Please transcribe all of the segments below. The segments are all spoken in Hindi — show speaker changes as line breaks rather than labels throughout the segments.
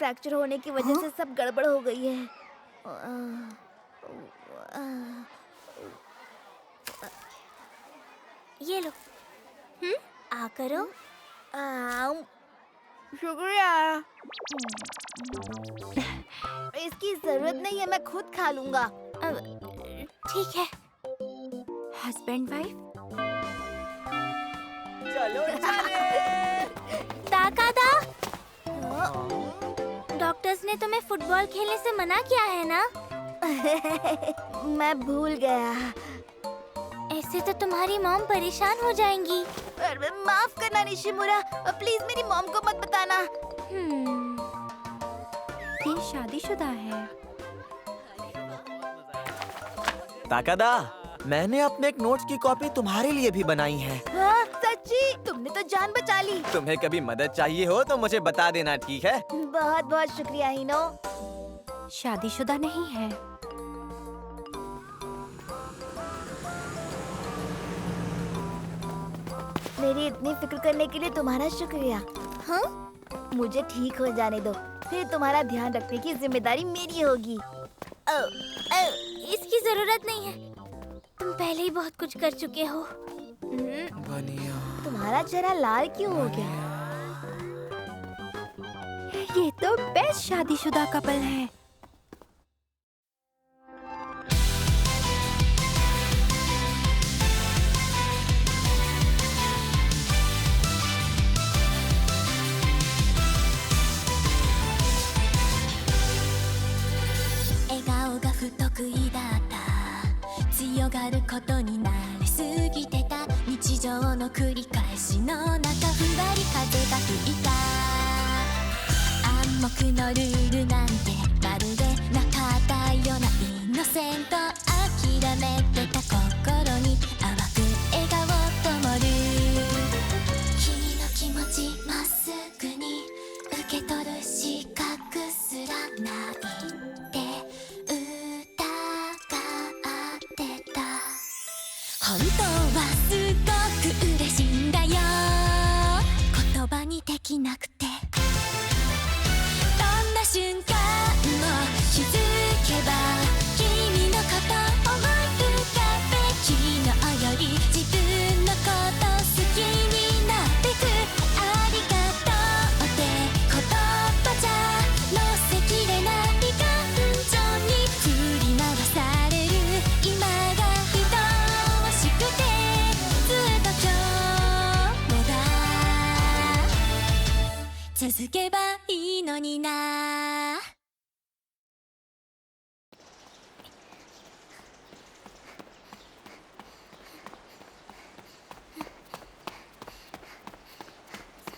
फ्रैक्चर होने की वजह से सब गड़बड़ हो गई है।
ये लो। आ करो।
शुक्रिया। इसकी जरूरत नहीं है, मैं खुद खा लूंगा।
ठीक है। Husband wife.
चलो चले।
ताकादा, डॉक्टर्स ने तुम्हें फुटबॉल खेलने से मना किया है ना?
मैं भूल गया।
ऐसे तो तुम्हारी मॉम परेशान हो जाएंगी।
माफ करना निशिमुरा, प्लीज मेरी मॉम को मत बताना।
ये शादीशुदा है।
ताकादा, मैंने अपने एक नोट्स की कॉपी तुम्हारे लिए भी बनाई है।
हाँ, सच्ची? तुमने तो जान बचा ली।
तुम्हें कभी मदद चाहिए हो तो मुझे बता देना, ठीक है?
बहुत बहुत शुक्रिया हिनो।
शादीशुदा नहीं है।
मेरी इतनी फिक्र करने के लिए तुम्हारा शुक्रिया। हाँ? मुझे ठीक हो जाने दो, फिर तुम्हारा ध्यान रखने की जिम्मेदारी मेरी होगी।
इसकी जरूरत नहीं है, तुम पहले ही बहुत कुछ कर चुके हो।
तुम्हारा चेहरा लाल क्यों हो गया?
ये तो बेस्ट शादीशुदा कपल है।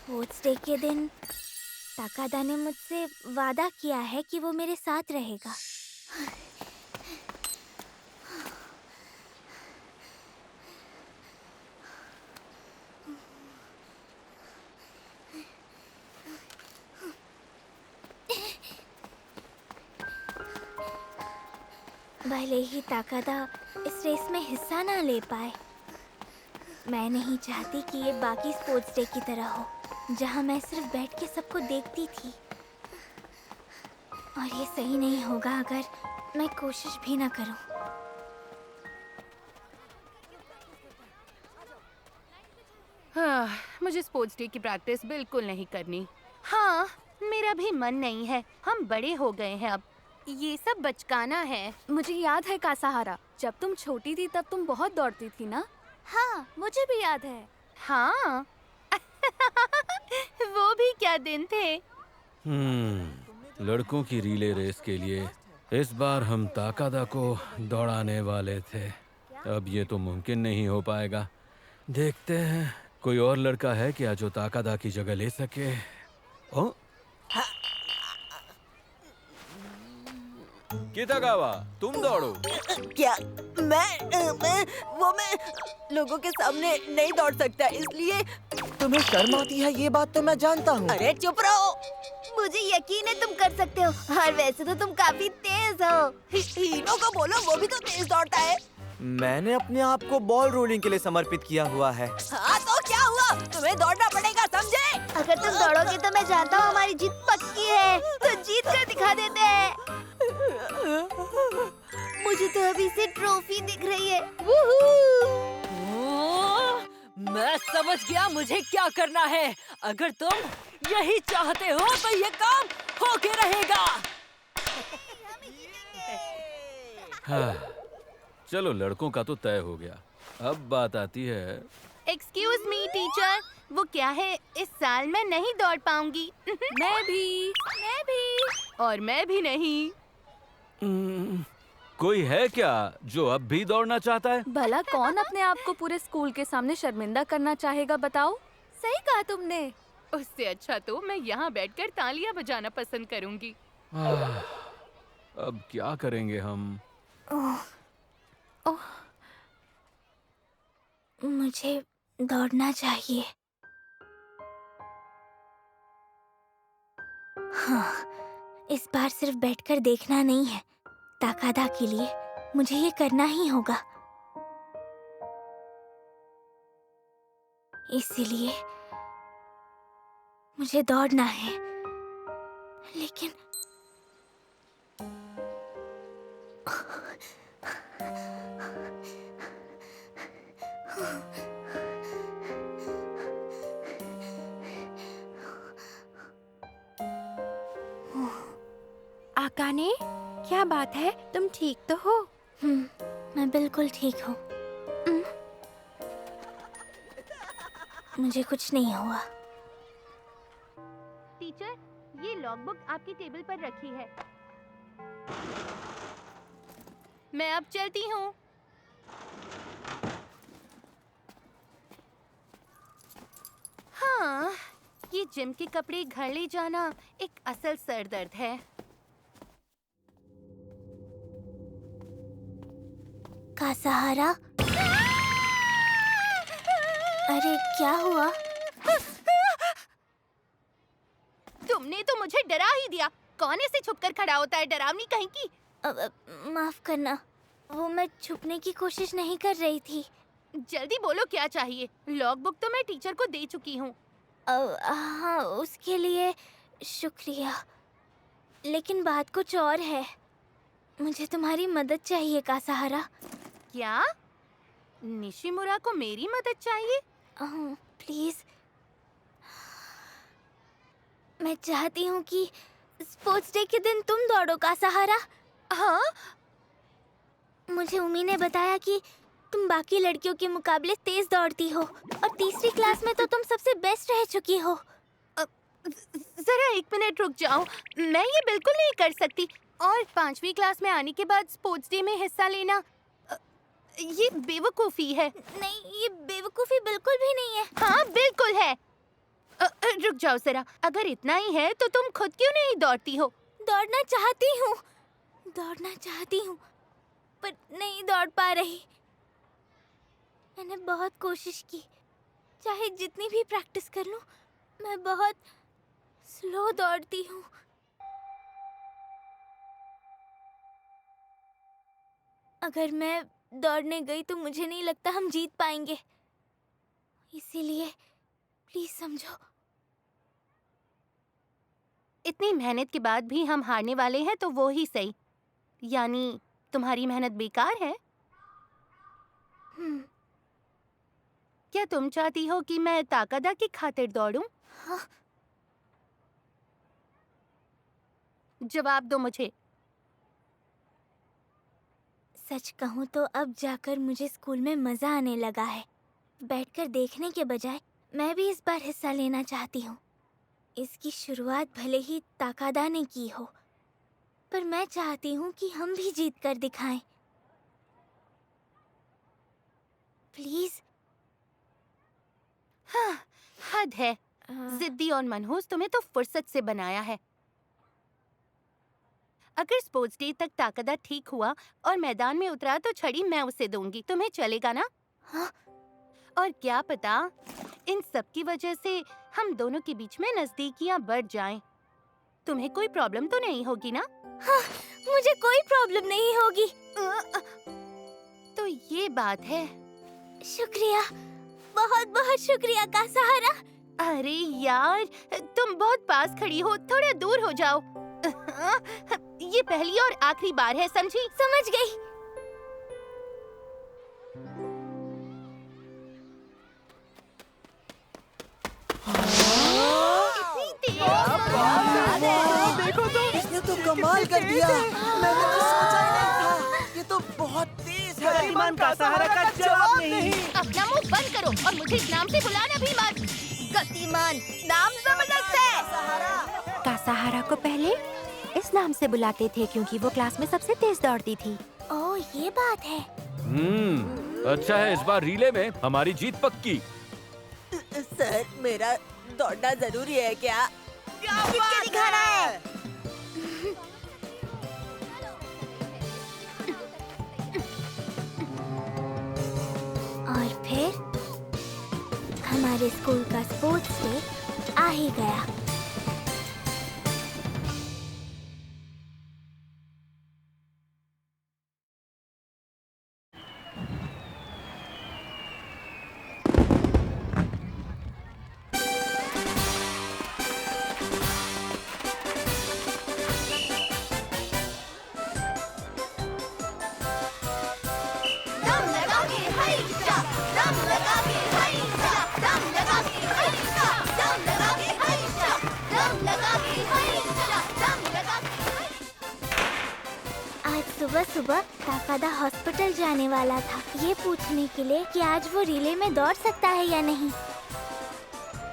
स्पोर्ट्स डे के दिन ताकादा ने मुझसे वादा किया है कि वो मेरे साथ रहेगा। भले ही ताकादा इस रेस में हिस्सा ना ले पाए, मैं नहीं चाहती कि ये बाकी स्पोर्ट्स डे की तरह हो, जहाँ मैं सिर्फ बैठ के सबको देखती थी। और ये सही नहीं होगा अगर मैं कोशिश भी ना करूं।
हाँ, मुझे स्पोर्ट्स डे की प्रैक्टिस बिल्कुल नहीं करनी। हाँ, मेरा भी मन नहीं है। हम बड़े हो गए हैं अब, ये सब बचकाना है।
मुझे याद है कासाहारा, जब तुम छोटी थी तब तुम बहुत दौड़ती थी ना?
हाँ, मुझे भी याद है।
हाँ वो भी क्या दिन थे।
लड़कों की रिले रेस के लिए इस बार हम ताकादा को दौड़ाने वाले थे। अब ये तो मुमकिन नहीं हो पाएगा। देखते हैं कोई और लड़का है क्या जो ताकादा की जगह ले सके। ओ कितागावा, तुम दौड़ो।
क्या? मैं लोगों के सामने नहीं दौड़ सकता, इसलिए।
तुम्हें शर्म आती है, ये बात तो मैं जानता हूँ।
अरे चुप रहो।
मुझे यकीन है तुम कर सकते हो, और वैसे तो तुम काफी तेज हो।
हीरो को बोलो, वो भी तो तेज दौड़ता है।
मैंने अपने आप को बॉल रोलिंग के लिए समर्पित किया हुआ है।
हाँ तो क्या हुआ? तुम्हें दौड़ना पड़ेगा, समझे?
अगर तुम दौड़ोगे तो मैं जानता हूँ हमारी जीत पक्की है। तो दिखा देते हैं। मुझे तो अभी से ट्रॉफी दिख रही है।
मैं समझ गया मुझे क्या करना है। अगर तुम यही चाहते हो तो ये काम होके रहेगा।
हाँ, चलो लड़कों का तो तय हो गया। अब बात आती है।
एक्सक्यूज मी टीचर, वो क्या है, इस साल मैं नहीं दौड़ पाऊंगी।
मैं भी।
और मैं भी नहीं।
कोई है क्या जो अब भी दौड़ना चाहता है?
भला कौन अपने आप को पूरे स्कूल के सामने शर्मिंदा करना चाहेगा, बताओ।
सही कहा तुमने।
उससे अच्छा तो मैं यहाँ बैठकर तालियां बजाना पसंद करूंगी।
अब क्या करेंगे हम?
मुझे दौड़ना चाहिए। हाँ, इस बार सिर्फ बैठकर देखना नहीं है। ताकादा के लिए मुझे ये करना ही होगा। इसीलिए मुझे दौड़ना है। लेकिन
आकाने, क्या बात है? तुम ठीक तो हो?
मैं बिल्कुल ठीक हूँ। मुझे कुछ नहीं हुआ।
टीचर, ये लॉगबुक आपकी टेबल पर रखी है। मैं अब चलती हूँ। हाँ, ये जिम के कपड़े घर ले जाना एक असल सरदर्द है।
का सहारा? अरे क्या हुआ?
तुमने तो मुझे डरा ही दिया। कौन ऐसे छुपकर खड़ा होता है, डरावनी कहीं की।
माफ करना, वो मैं छुपने की कोशिश नहीं कर रही थी।
जल्दी बोलो क्या चाहिए। लॉगबुक तो मैं टीचर को दे चुकी हूँ।
हाँ, उसके लिए शुक्रिया। लेकिन बात कुछ और है। मुझे तुम्हारी मदद चाहिए का सहारा।
क्या? निशिमुरा को मेरी मदद चाहिए?
प्लीज, मैं चाहती हूँ कि स्पोर्ट्स डे के दिन तुम दौड़ो का सहारा।
हाँ?
मुझे उमी ने बताया कि तुम बाकी लड़कियों के मुकाबले तेज दौड़ती हो और तीसरी क्लास में तो तुम सबसे बेस्ट रह चुकी हो।
जरा 1 मिनट रुक जाओ। मैं ये बिल्कुल नहीं कर सकती। और 5वीं क्लास में आने के बाद स्पोर्ट्स डे में हिस्सा लेना, ये बेवकूफ़ी है।
नहीं, ये बेवकूफ़ी बिल्कुल भी नहीं है।
हाँ, बिल्कुल है। रुक जाओ जरा। अगर इतना ही है तो तुम खुद क्यों नहीं दौड़ती हो?
दौड़ना चाहती हूँ, पर नहीं दौड़ पा रही। मैंने बहुत कोशिश की। चाहे जितनी भी प्रैक्टिस कर लूं, मैं बहुत स्लो दौड़ती हूँ। अगर मैं दौड़ने गई तो मुझे नहीं लगता हम जीत पाएंगे। इसीलिए प्लीज समझो।
इतनी मेहनत के बाद भी हम हारने वाले हैं तो वो ही सही। यानी तुम्हारी मेहनत बेकार है? क्या तुम चाहती हो कि मैं ताकादा की खातिर दौड़ूं?
हाँ।
जवाब दो मुझे।
सच कहूँ तो अब जाकर मुझे स्कूल में मजा आने लगा है। बैठकर देखने के बजाय मैं भी इस बार हिस्सा लेना चाहती हूँ। इसकी शुरुआत भले ही ताकादा ने की हो, पर मैं चाहती हूँ कि हम भी जीत कर दिखाएं। प्लीज।
हाँ, हद है। जिद्दी और मनहूस तुम्हें तो फुर्सत से बनाया है। अगर स्पोर्ट्स डे तक ताकादा ठीक हुआ और मैदान में उतरा तो छड़ी मैं उसे दूंगी। तुम्हें चलेगा ना?
हाँ?
और क्या पता इन सब की वजह से हम दोनों के बीच में नजदीकियां बढ़ जाएं। तुम्हें कोई प्रॉब्लम तो नहीं होगी ना?
हाँ, मुझे कोई प्रॉब्लम नहीं होगी।
तो ये बात है।
शुक्रिया, बहुत बहुत शुक्रिया का सहारा।
अरे यार, तुम बहुत पास खड़ी हो, थोड़ा दूर हो जाओ। ये पहली और आखिरी बार है, समझी?
समझ गई।
देखो तो, इसने तो कमाल कर दिया। मैंने तो सोचा ही नहीं था। ये तो बहुत तेज है।
गतिमान का सहारा का जवाब नहीं।
अपना मुंह बंद करो और मुझे इस नाम से बुलाना भी मत।
गतिमान नाम जबरदस्त है।
कासाहारा को पहले इस नाम से बुलाते थे क्योंकि वो क्लास में सबसे तेज दौड़ती थी।
ओह, ये बात है।
अच्छा है, इस बार रिले में हमारी जीत पक्की।
सर, मेरा दौड़ना जरूरी है क्या?
जीत के दिखाना है।
और फिर हमारे स्कूल का स्पोर्ट्स डे आ ही गया।
दम लगा के हैशा, दम लगा के हैशा, दम लगा के हैशा, दम लगा के हैशा, दम लगा के हैशा, दम लगा के।
आज सुबह सुबह ताकादा हॉस्पिटल जाने वाला था, ये पूछने के लिए कि आज वो रिले में दौड़ सकता है या नहीं।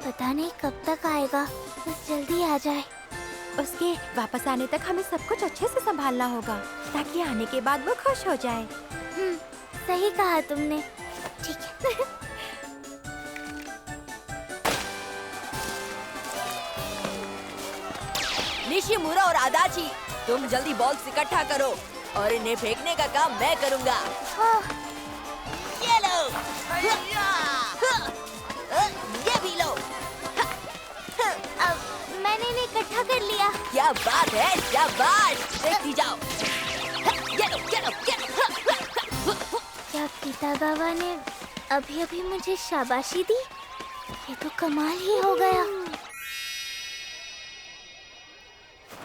पता नहीं कब तक आएगा, बस जल्दी आ जाए।
उसके वापस आने तक हमें सब कुछ अच्छे से संभालना होगा ताकि आने के बाद वो खुश हो जाए।
सही कहा तुमने। ठीक है।
निशिमुरा और आदाची, तुम जल्दी बॉल्स इकट्ठा करो और इन्हें फेंकने का काम मैं करूंगा। ये लो, ये भी लो।
अब मैंने इन्हें इकट्ठा कर लिया।
क्या बात है, शाबाश। देखती जाओ। ये लो, ये लो, ये लो।
क्या कितागावा ने अभी अभी मुझे शाबाशी दी? ये तो कमाल ही हो गया।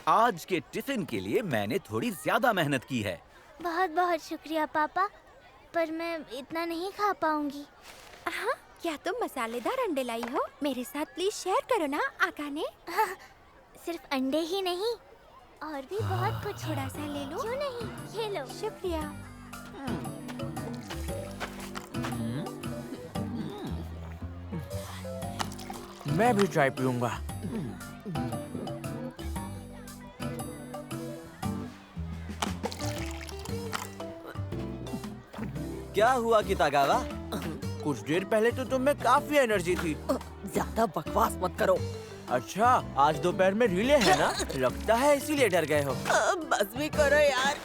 आज के टिफिन के लिए मैंने थोड़ी ज्यादा मेहनत की है।
बहुत बहुत शुक्रिया पापा, पर मैं इतना नहीं खा पाऊंगी।
हाँ, क्या तुम मसालेदार अंडे लाई हो? मेरे साथ प्लीज शेयर करो ना आकाने।
सिर्फ अंडे ही नहीं, और भी बहुत कुछ।
थोड़ा सा ले लो।
क्यों नहीं, ये लो।
शुक्रिया।
मैं भी चाय पीऊंगा। क्या हुआ कितागावा? कुछ देर पहले तो तुम में काफी एनर्जी थी।
ज्यादा बकवास मत करो।
अच्छा, आज दोपहर में रिले है ना? लगता है इसीलिए डर गए हो।
बस भी करो यार।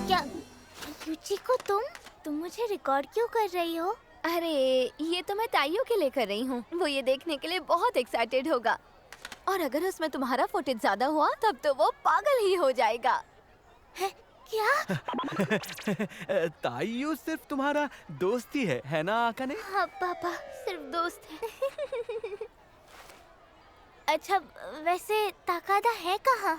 क्या युचिको, तुम मुझे रिकॉर्ड क्यों कर रही हो?
अरे, ये तो मैं ताइयो के लिए कर रही हूँ। वो ये देखने के लिए बहुत एक्साइटेड होगा, और अगर उसमें तुम्हारा फुटेज ज्यादा हुआ तब तो वो पागल ही हो जाएगा।
क्या?
ताइयो सिर्फ तुम्हारा दोस्त ही है ना आकाने?
हाँ पापा, सिर्फ दोस्त है। अच्छा, वैसे ताकादा है कहाँ?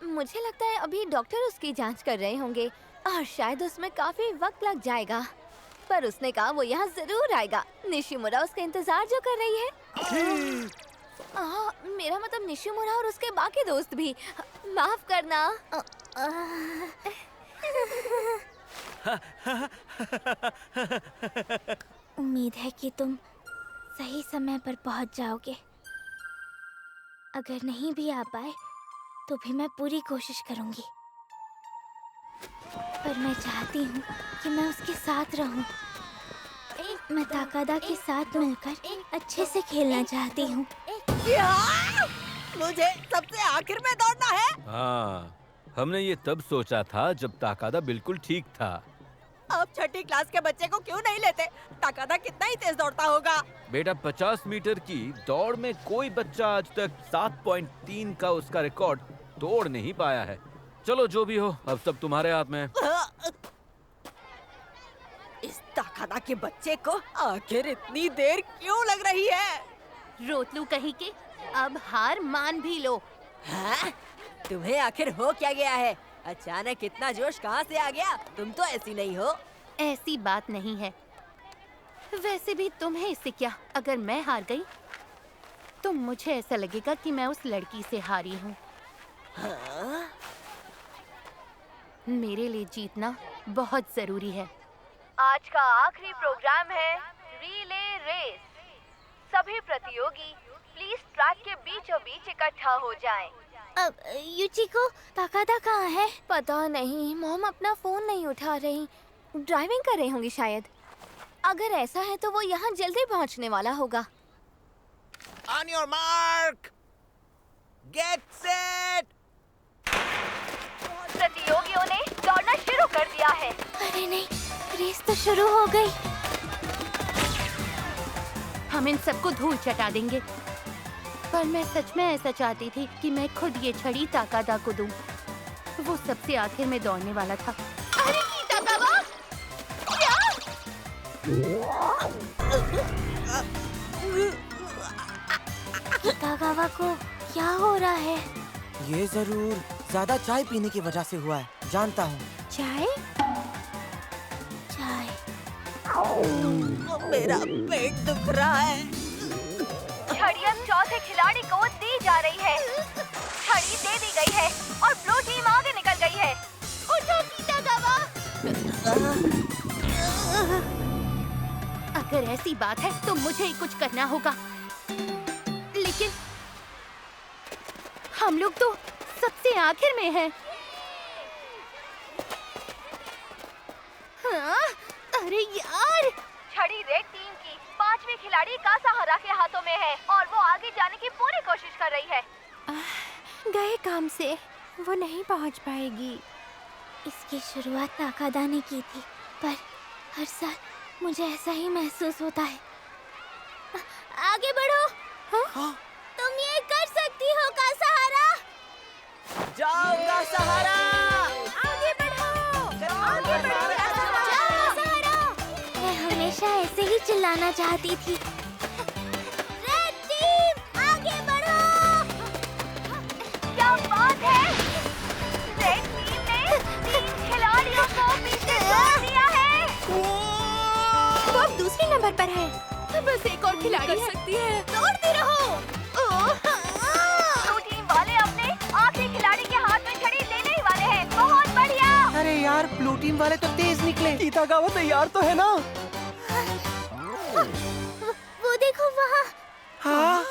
मुझे लगता है अभी डॉक्टर उसकी जांच कर रहे होंगे और शायद उसमें काफी वक्त लग जाएगा, पर उसने कहा वो यहाँ जरूर आएगा। निशिमुरा उसका इंतजार जो कर रही है। मेरा मतलब निशिमुरा और उसके बाकी दोस्त भी। माफ करना।
उम्मीद है कि तुम सही समय पर पहुंच जाओगे। अगर नहीं भी आ पाए तो भी मैं पूरी कोशिश करूंगी, पर मैं चाहती हूँ कि मैं उसके साथ रहूं। मैं ताकादा के साथ मिलकर अच्छे से खेलना चाहती हूँ।
मुझे सबसे आखिर में दौड़ना है।
हाँ, हमने ये तब सोचा था जब ताकादा बिल्कुल ठीक था।
अब छठी क्लास के बच्चे को क्यों नहीं लेते? ताकादा कितना ही तेज दौड़ता होगा।
बेटा, 50 मीटर की दौड़ में कोई बच्चा आज तक 7.3 का उसका रिकॉर्ड तोड़ नहीं पाया है। चलो, जो भी हो, अब सब तुम्हारे हाथ में है।
इस ताकादा के बच्चे को आखिर इतनी देर क्यों लग रही है?
रोतलू कहीं के, अब हार मान भी लो।
हाँ? तुम्हें आखिर हो क्या गया है? अचानक इतना जोश कहाँ से आ गया? तुम तो ऐसी नहीं हो।
ऐसी बात नहीं है। वैसे भी तुम्हें इससे क्या? अगर मैं हार गई तो मुझे ऐसा लगेगा कि मैं उस लड़की से हारी हूँ।
हाँ?
मेरे लिए जीतना बहुत जरूरी है।
आज का आखिरी प्रोग्राम है रिले रेस। सभी प्रतियोगी प्लीज ट्रैक के बीचों बीच इकट्ठा हो जाएं।
अब युचिको, ताकादा कहाँ है?
पता नहीं, मॉम अपना फोन नहीं उठा रही। ड्राइविंग कर रही होंगी शायद। अगर ऐसा है तो वो यहाँ जल्दी पहुँचने वाला होगा।
On your mark, get set.
प्रतियोगियों ने दौड़ना शुरू कर दिया है।
अरे नहीं, रेस तो शुरू हो गई।
हम इन सबको धूल चटा देंगे। पर मैं सच में ऐसा चाहती थी कि मैं खुद ये छड़ी ताकादा को दूं। वो सबसे आखिर में दौड़ने वाला था। अरे ताकादा!
ताकावा को क्या हो रहा है?
ये जरूर ज्यादा चाय पीने की वजह से हुआ है, जानता हूँ।
चाय?
चाय।
मेरा पेट दुख रहा है।
छड़ी अब चौथे खिलाड़ी को दी जा रही है। छड़ी दे दी गई है और ब्लू टीम आगे निकल गई है। उठो ताकावा!
अगर ऐसी बात है तो मुझे ही कुछ करना होगा। लेकिन हम लोग तो सबसे आखिर में हैं। हाँ? अरे यार!
छड़ी रेड टीम की 5वीं खिलाड़ी कासाहारा के हाथों में है और वो आगे जाने की पूरी कोशिश कर रही है।
गए काम से वो नहीं पहुंच पाएगी।
इसकी शुरुआत ताकादा ने की थी, पर हर साल मुझे ऐसा ही महसूस होता है। आगे बढ़ो।
हाँ?
तुम ये कर सकती हो कासाहारा।
जाओ कासाहारा!
आगे बढ़ो। आगे बढ़ो कासाहारा। मैं हमेशा ऐसे ही चिल्लाना चाहती थी। रेड टीम आगे बढ़ो।
क्या बात है? रेड टीम ने 3 खिलाड़ियों को पीछे छोड़ दिया है।
वो अब दूसरे नंबर पर है।
बस एक और खिलाड़ी
सकती है।
दौड़ती रहो। ब्लू टीम वाले अपने आखिरी खिलाड़ी के हाथ में छड़ी लेने ही वाले हैं। बहुत बढ़िया।
अरे यार, ब्लू टीम वाले तो तेज निकले। कीतागावा तैयार तो है ना?
वो देखो वहाँ।
हाँ?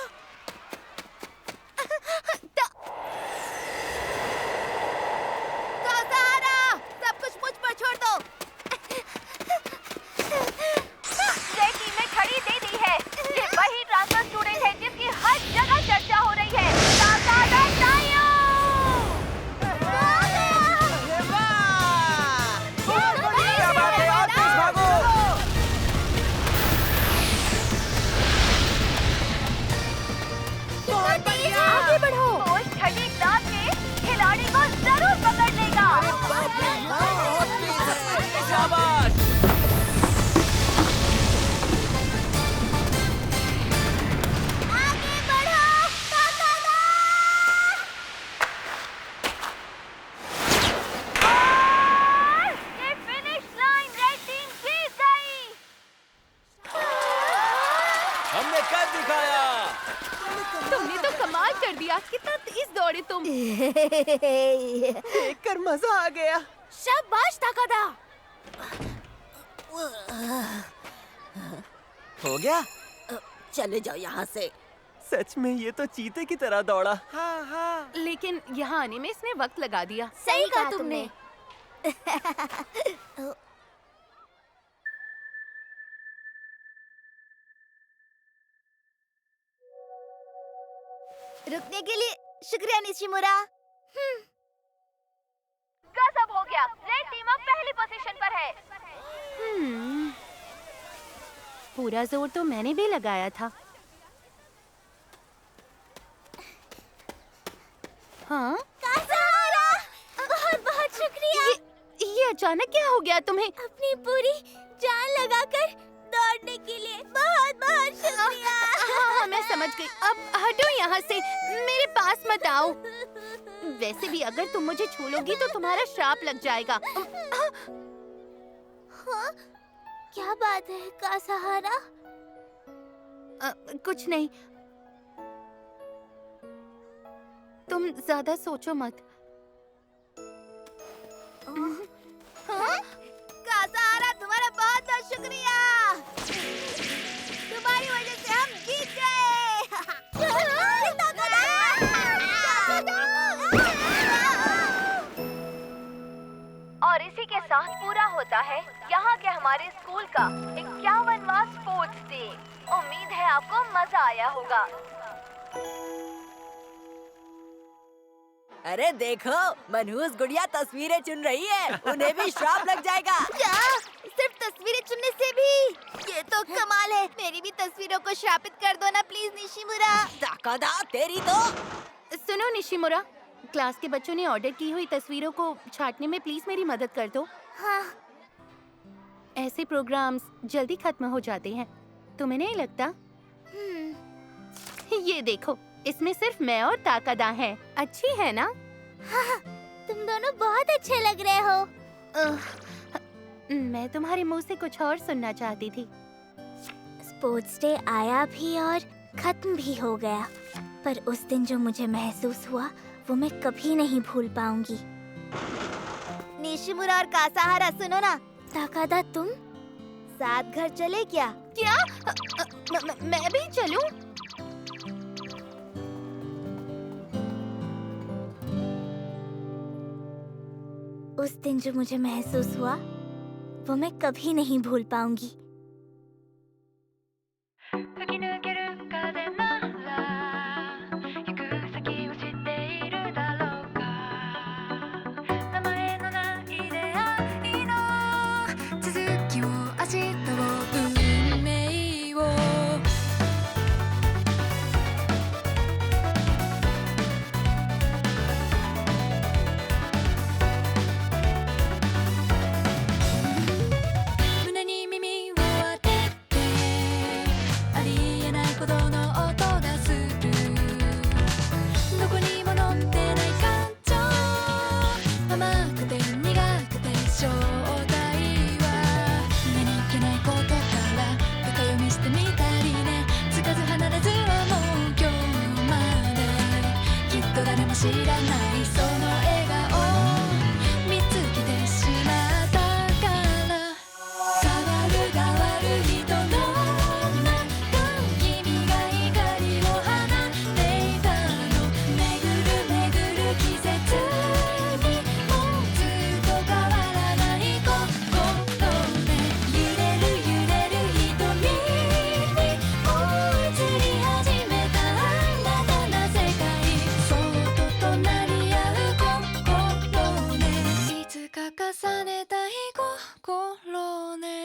सब कुछ मुझ पर छोड़ दो। रेड टीम ने छड़ी दे दी है। ये वही ट्रांसफर स्टूडेंट है जिसकी हर जगह चर्चा हो रही है। ताकादा टाइयो!
क्या बात है? और तेज भागो!
आगे बढ़ो। वो छड़ी क्लास के खिलाड़ी को जरूर पकड़ लेगा।
बहुत तेज है।
शाबाश!
आगे बढ़ो ताकादा।
ये फिनिश लाइन रेड टीम जीत गई।
हमने कर दिखाया।
तुमने तो कमाल कर दिया। कितना तेज दौड़े तुम।
देखकर मजा आ गया।
शाबाश ताकादा।
हो गया?
चले जाओ यहाँ से।
सच में ये तो चीते की तरह दौड़ा। हाँ हाँ।
लेकिन यहाँ आने में इसने वक्त लगा दिया।
सही कहा तुमने। रुकने के लिए शुक्रिया निशिमुरा।
गजब हो गया। रेड टीम अब पहली पोजीशन पर है।
पूरा जोर तो मैंने भी लगाया था। हाँ?
कासाहारा, बहुत बहुत शुक्रिया।
ये अचानक क्या हो गया तुम्हें?
अपनी पूरी जान लगाकर दौड़ने के लिए बहुत बहुत शुक्रिया।
हाँ, मैं समझ गई। अब हटो यहाँ से, मेरे पास मत आओ। वैसे भी अगर तुम मुझे छू लोगी तो तुम्हारा श्राप लग जाएगा।
हाँ? क्या बात है का सहारा?
कुछ नहीं, तुम ज्यादा सोचो मत।
का सहारा, तुम्हारा बहुत बहुत शुक्रिया। तुम्हारी वजह से हम जीत गए।
और इसी के साथ पूरा होता है यहाँ के हमारे स्कूल का 51वां स्पोर्ट्स डे। उम्मीद है आपको मजा आया होगा।
अरे देखो, मनहूस गुड़िया तस्वीरें चुन रही है, उन्हें भी श्राप लग जाएगा।
क्या? सिर्फ तस्वीरें चुनने से भी? ये तो कमाल है। मेरी भी तस्वीरों को श्रापित कर दो ना प्लीज निशिमुरा।
ताकादा तेरी तो।
सुनो निशिमुरा, क्लास के बच्चों ने ऑर्डर की हुई तस्वीरों को छांटने में प्लीज मेरी मदद कर दो।
हाँ।
ऐसे प्रोग्राम्स जल्दी खत्म हो जाते हैं, तुम्हें नहीं लगता? ये देखो, इसमें सिर्फ मैं और ताकादा हैं। अच्छी है ना?
हाँ, तुम दोनों बहुत अच्छे लग रहे हो।
मैं तुम्हारे मुंह से कुछ और सुनना चाहती थी।
स्पोर्ट्स डे आया भी और खत्म भी हो गया, पर उस दिन जो मुझे महसूस हुआ वो मैं कभी नहीं भूल पाऊंगी।
निशिमुरा और कासाहारा सुनो ना,
ताकादा तुम
साथ घर चले क्या?
क्या? मैं भी चलूं?
उस दिन जो मुझे महसूस हुआ वो मैं कभी नहीं भूल पाऊंगी।
重ねたい心ね